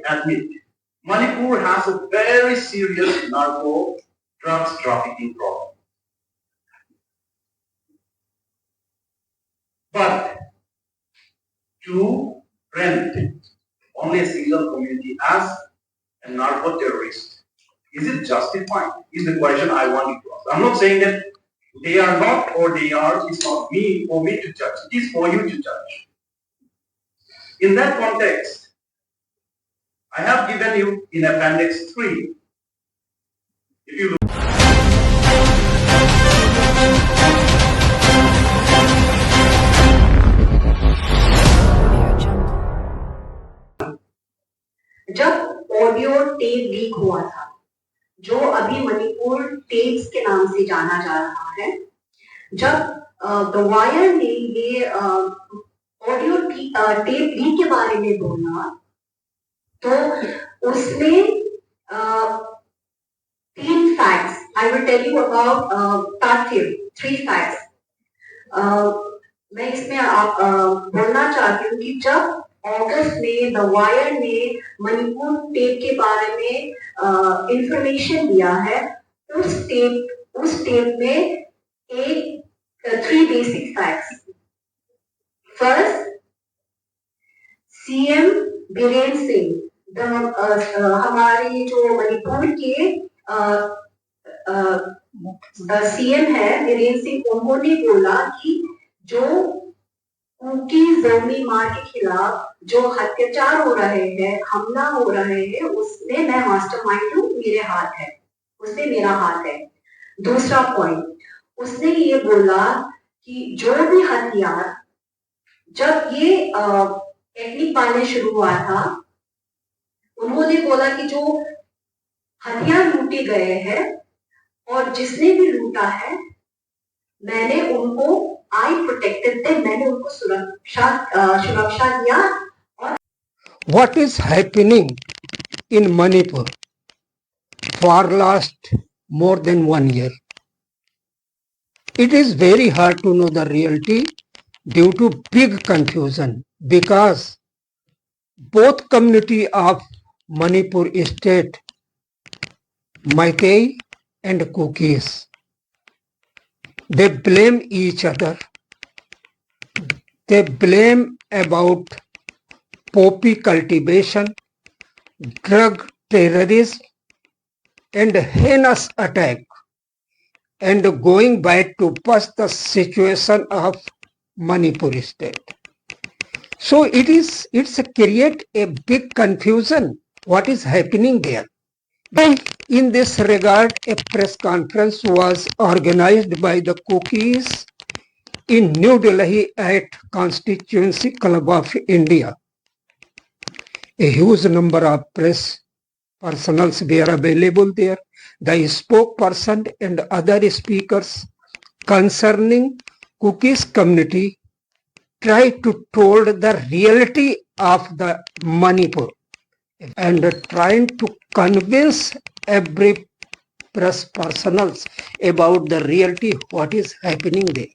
admit, Manipur has a very serious narco drugs trafficking problem. But to brand only a single community as a narco terrorist, is it justified? Is the question I want you to ask. I'm not saying that they are not or they are. It's not me for me to judge. It is for you to judge. In that context, I have given you in Appendix 3. If you look जब audio tape leak हुआ था, जो अभी Manipur tapes के नाम से जाना जा रहा है, जब द वायर ने ये ऑडियो टेप लीक के बारे में बोला, तो उसमें 3 facts, I will tell you about तथ्य, 3 फैक्ट्स मैं इसमें बोलना चाहती हूँ कि जब अगस्त में द वायर ने मणिपुर टेप के बारे में इंफॉर्मेशन दिया है, उस टेप में 3 basic facts. First, CM Biren Singh, हमारे जो मणिपुर के सीएम है बीरेन सिंह, उन्होंने बोला कि जो कुकी जोमी मार के खिलाफ जो अत्याचार हो रहे हैं, हमला हो रहे हैं, उसमें मैं मास्टरमाइंड हूँ, मेरे हाथ है, उसमें मेरा हाथ है. दूसरा पॉइंट, उसने ये बोला कि जो भी हथियार, जब ये टेक्निक पाने शुरू हुआ था, उन्होंने बोला कि जो हथियार लूटे गए हैं और जिसने भी लूटा है, मैंने उनको I protected them, मैंने उनको सुरक्षा दिया. और what is happening in Manipur for last more than 1 year? It is very hard to know the reality due to big confusion, because both community of Manipur state, Meitei and Kukis, they blame each other. They blame about poppy cultivation, drug terrorism, and heinous attack, and going back to past the situation of Manipur state. So it's create a big confusion what is happening there. In this regard, a press conference was organized by the Kukis in New Delhi at Constituency Club of India. A huge number of press personnels were available there. The spokesperson and other speakers concerning Kukis community tried to told the reality of the Manipur and trying to convince every press personnels about the reality what is happening there.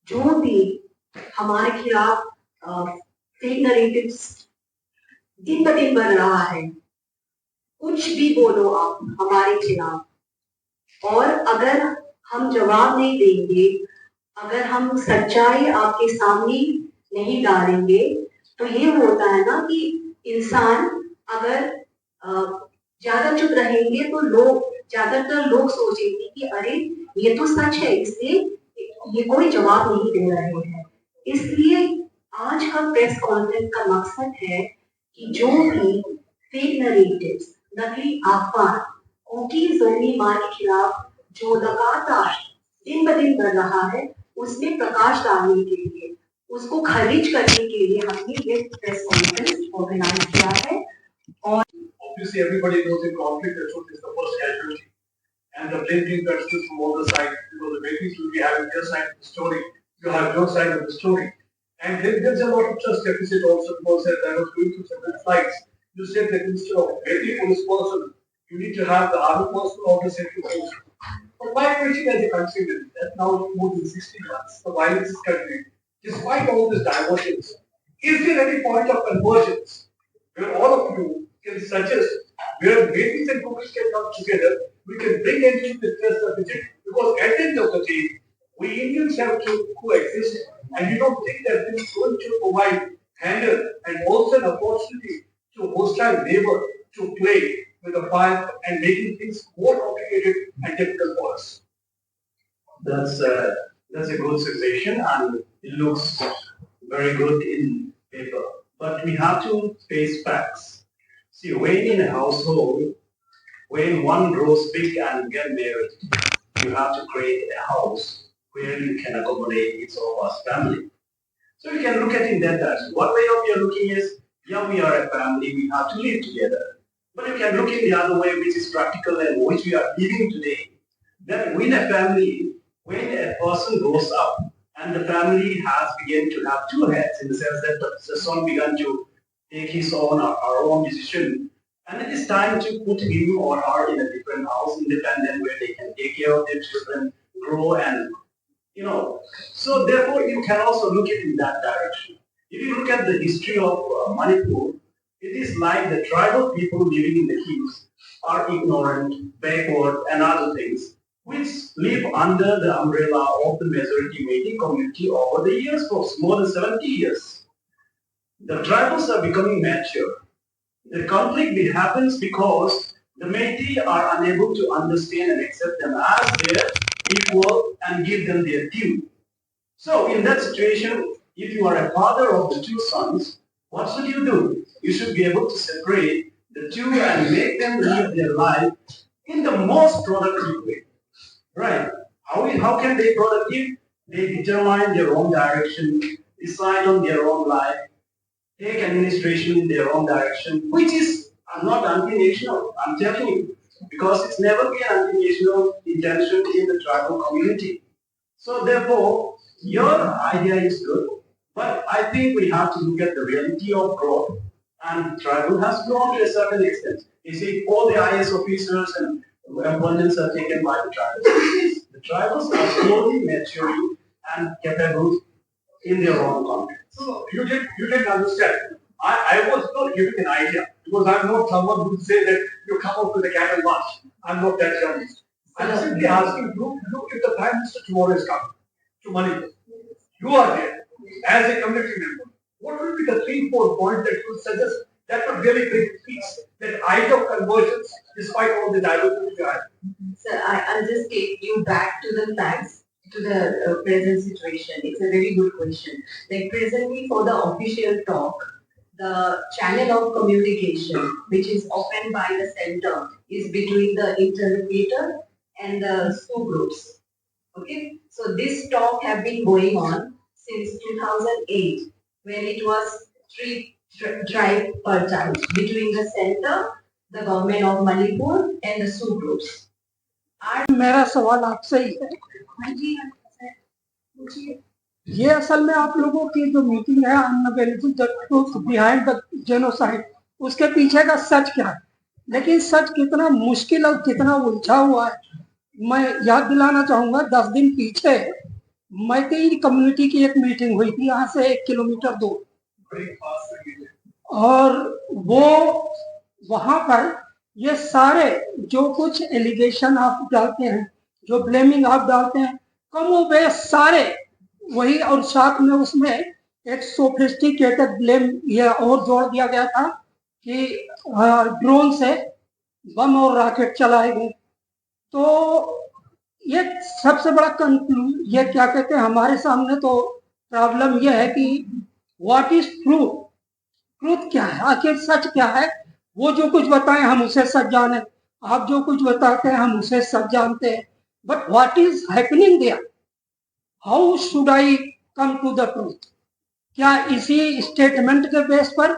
जो भी हमारे खिलाफ fake narratives दिन ब दिन बढ़ रहा है, कुछ भी बोलो आप हमारे खिलाफ, और अगर हम जवाब नहीं देंगे, अगर हम सच्चाई आपके सामने नहीं डालेंगे, तो ये होता है ना कि इंसान अगर ज्यादा चुप रहेंगे तो ज्यादातर लोग सोचेंगे कि अरे ये तो सच है, इसलिए ये कोई जवाब नहीं दे रहे हैं. इसलिए आज का प्रेस कॉन्फ्रेंस का मकसद है कि जो भी फेक नरेटिव्स, नकली अफवाह, कुकी जोमी मार के खिलाफ जो लगातार दिन ब दिन बढ़ रहा है, उसमें प्रकाश डालने के लिए, उसको खारिज करने के लिए हमने ये प्रेस कॉन्फ्रेंस ऑर्गेनाइज किया है. और obviously everybody knows in conflict the truth is the first casualty, and the blame being continues from all the sides, because the victims will be having their side of the story, you have your side of the story, and there's a lot of trust deficit also, because that I was going through several flights. You said that instead of waiting for this person, you need to have the army person or the central force. But my question as a country that now more than 60 months, the violence is continuing. Despite all this divergence, is there any point of convergence where all of you you can suggest where ladies and couples can come together, we can bring into the trust of visit, because at the end of the day, we Indians have to coexist, and we don't think that this is going to provide handle and also an opportunity to hostile neighbor to play with the fire and making things more complicated and difficult for us. That's that's a good suggestion, and it looks very good in paper. But we have to face facts. See, when in a household, when one grows big and get married, you have to create a house where you can accommodate its or vast family. So you can look at it in that direction. One way of your looking is, yeah, we are a family, we have to live together. But you can look in the other way, which is practical and which we are living today. That within a family, when a person grows up and the family has begun to have two heads, in the sense that the son began to take his own or her own decision, and it is time to put him or her in a different house, independent, where they can take care of their children, grow, and so therefore you can also look at it in that direction. If you look at the history of Manipur, it is like the tribal people living in the hills are ignorant, backward, and other things, which live under the umbrella of the majority Metis community over the years, for more than 70 years. The tribals are becoming mature. The conflict happens because the Metis are unable to understand and accept them as their equal and give them their due. So in that situation, if you are a father of the two sons, what should you do? You should be able to separate the two and make them live their life in the most productive way. Right? How can they productive? They determine their own direction, decide on their own life, take administration in their own direction, which is not anti-national, I'm telling you, because it's never been an anti-national intention in the tribal community. So therefore, your idea is good, but I think we have to look at the reality of growth, and tribal has grown to a certain extent. You see, all the IS officers and appointments are taken by the tribals. The tribals are slowly maturing and capable in their own context. So you didn't understand. I was not giving an idea, because I'm not someone who would say that you come up with a camel march. I'm not that journalist. I'm simply asking you, look, if the Prime Minister tomorrow is coming to Manipur, you are there as a community member. What will be the 3-4 points that you would suggest that would really bring peace, that idea of convergence, despite all the diversity you have? Sir, I'll just take you back to the facts, to the present situation. It's a very good question. Like presently, for the official talk, the channel of communication, which is opened by the center, is between the interlocutor and the Sioux groups. Okay, so this talk have been going on since 2008, when it was tripartite between the center, the government of Manipur, and the Sioux groups. मेरा सवाल आपसे ही है, ये असल में आप लोगों की जो मीटिंग है unavailable the truth behind the genocide, उसके पीछे का सच क्या है, लेकिन सच कितना मुश्किल और कितना उलझा हुआ है। मैं याद दिलाना चाहूंगा 10 दिन पीछे मैती कम्युनिटी की एक मीटिंग हुई थी यहाँ से 1 किलोमीटर दूर, और वो वहां पर ये सारे जो कुछ एलिगेशन आप डालते हैं, जो ब्लेमिंग आप डालते हैं, कमोबेश सारे वही, और साथ में उसमें एक सोफिस्टिकेटेड ब्लेम ये और जोड़ दिया गया था कि ड्रोन से बम और रॉकेट चलाए गए। तो ये सबसे बड़ा कंक्लूजन, ये क्या कहते हैं, हमारे सामने तो प्रॉब्लम ये है कि व्हाट इज ट्रूथ, ट्रूथ क्या है, आखिर सच क्या है। वो जो कुछ बताएं हम उसे सच जाने, आप जो कुछ बताते हैं हम उसे सच जानते हैं, but what is happening there, how should I come to the truth, क्या इसी स्टेटमेंट के बेस पर,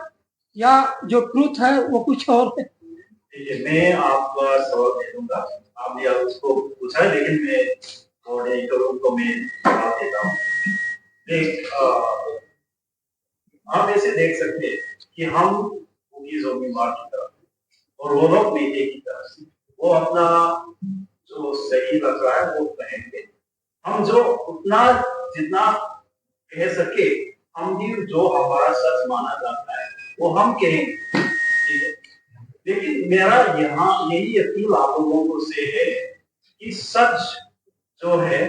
या जो ट्रूथ है वो कुछ और है। देखिए, मैं आपका सवाल दे दूंगा, आपने उसको पूछा है, लेकिन मैं कोऑर्डिनेटर को मैं जवाब देता हूँ। हम ऐसे देख सकते हैं कि हम जोगीमार की तरफ और वो लोग मेटे की तरफ, वो अपना जो सही लग रहा है वो कहेंगे, हम जो उतना जितना कह सके, हम भी जो हमारा सच माना जाता है वो हम कहेंगे। ठीक है, लेकिन मेरा यहाँ यही अपील आप लोगों को से है कि सच जो है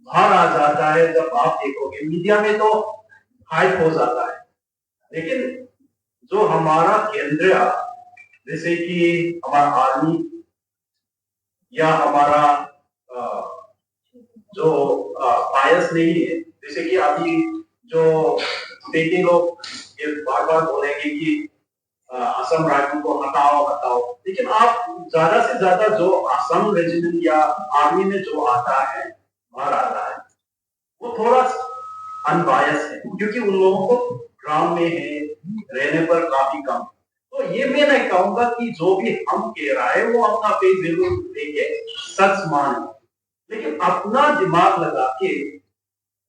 बाहर आ जाता है। जब आप देखोगे मीडिया में तो हाइप हो जाता है, लेकिन जो हमारा केंद्र, जैसे कि हमारा आर्मी या हमारा जो बायस नहीं है, जैसे कि अभी जो बेटे लोग ये बार बार बोलेंगे कि असम राइफल को हटाओ हटाओ, लेकिन आप ज्यादा से ज्यादा जो असम रेजिमेंट या आर्मी में जो आता है, बाहर आता है, वो थोड़ा अनबायस है, क्योंकि उन लोगों को ग्राम में है रहने पर काफी कम। तो ये मैं नहीं कहूंगा कि जो भी हम कह रहा है वो अपना पेज जरूर लेके सच मान, लेकिन अपना दिमाग लगा के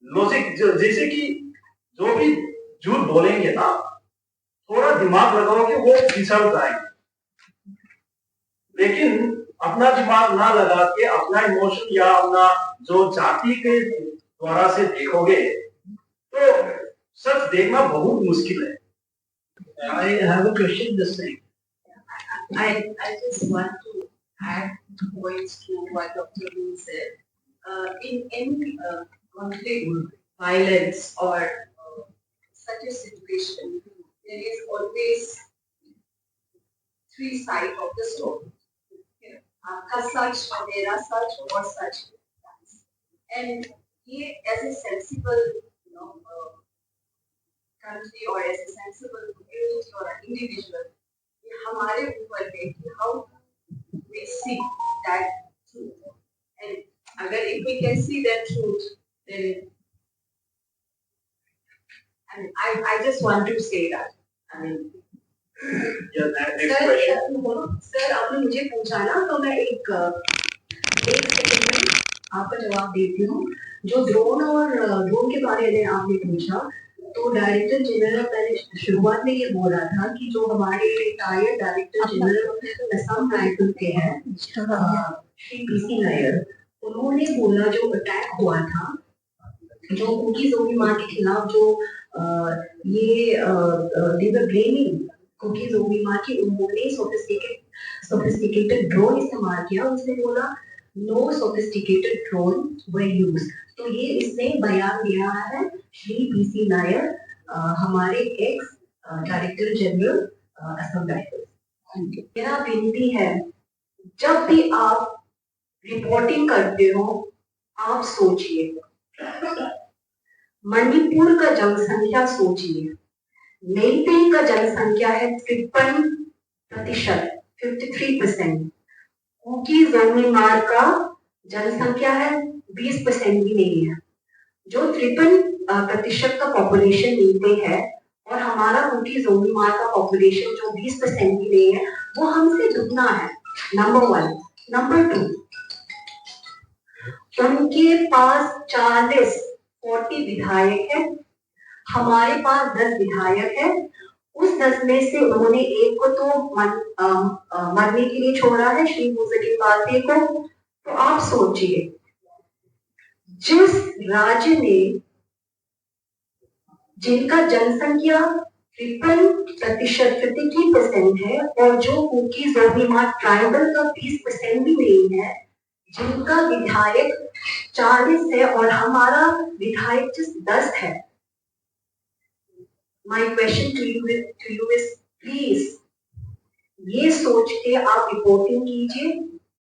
लॉजिक, जैसे कि जो भी झूठ बोलेंगे ना, थोड़ा दिमाग लगाओ कि वो फिसल जाएंगे, लेकिन अपना दिमाग ना लगा के अपना इमोशन या अपना जो जाति के द्वारा से देखोगे तो सच देखना बहुत मुश्किल है। I have a question the same. I just want to add points to what Dr. Wu said. In any conflict, violence, or such a situation, there is always three sides of the story. You know, आपका सच, मेरा सच, और सच. And ये as a sensible, country or as a sensible community or an individual, हमारे ऊपर है कि how we see that truth. And अगर if we can see that truth, then I just want to say that. I mean, next question. Sir आपने मुझे पूछा ना, तो मैं एक सेकंड में आपका जवाब देती हूँ। जो ड्रोन और ड्रोन के बारे में आपने पूछा, तो डायरेक्टर जनरल पहले शुरुआत में ये बोल रहा था कि जो हमारे retired director general Assam rifle के हैं श्री पीसी नायर, उन्होंने बोला जो अटैक हुआ था, जो कुकी जोबीमा के खिलाफ जो ये दे वर ब्लेमिंग कुकी जोबीमा की उन्होंने सोफिस्टिकेटेड ड्रोन इस्तेमाल किया, उसने बोला no sophisticated drone were used. तो ये इसने बयान दिया है श्री पीसी नायर, हमारे ex director general Assam rifles. मेरा विनती है, जब भी आप रिपोर्टिंग करते हो, आप सोचिए मणिपुर का जनसंख्या सोचिए, मेइतेई का जनसंख्या है 53%, 53%। कुकी जोबीमा का जनसंख्या है 20% भी नहीं है। जो 53% का पॉपुलेशन मिलते हैं और हमारा कुकी जोबीमा का पॉपुलेशन जो 20% भी नहीं है, वो हमसे दुगना है। नंबर 1। नंबर 2, उनके पास 40 विधायक है, हमारे पास 10 विधायक है। उस 10 में से उन्होंने एक को तो मरने के लिए छोड़ा है, श्री मुज़फ्फर पार्टी को। तो आप सोचिए, जिस राज्य में जिनका जनसंख्या 53% है और जो कुकी जोबीमा ट्राइबल का 20% भी नहीं है, जिनका विधायक 40 है और हमारा विधायक जिस 10 है। My question to you is, please, ये सोच के आप रिपोर्टिंग कीजिए,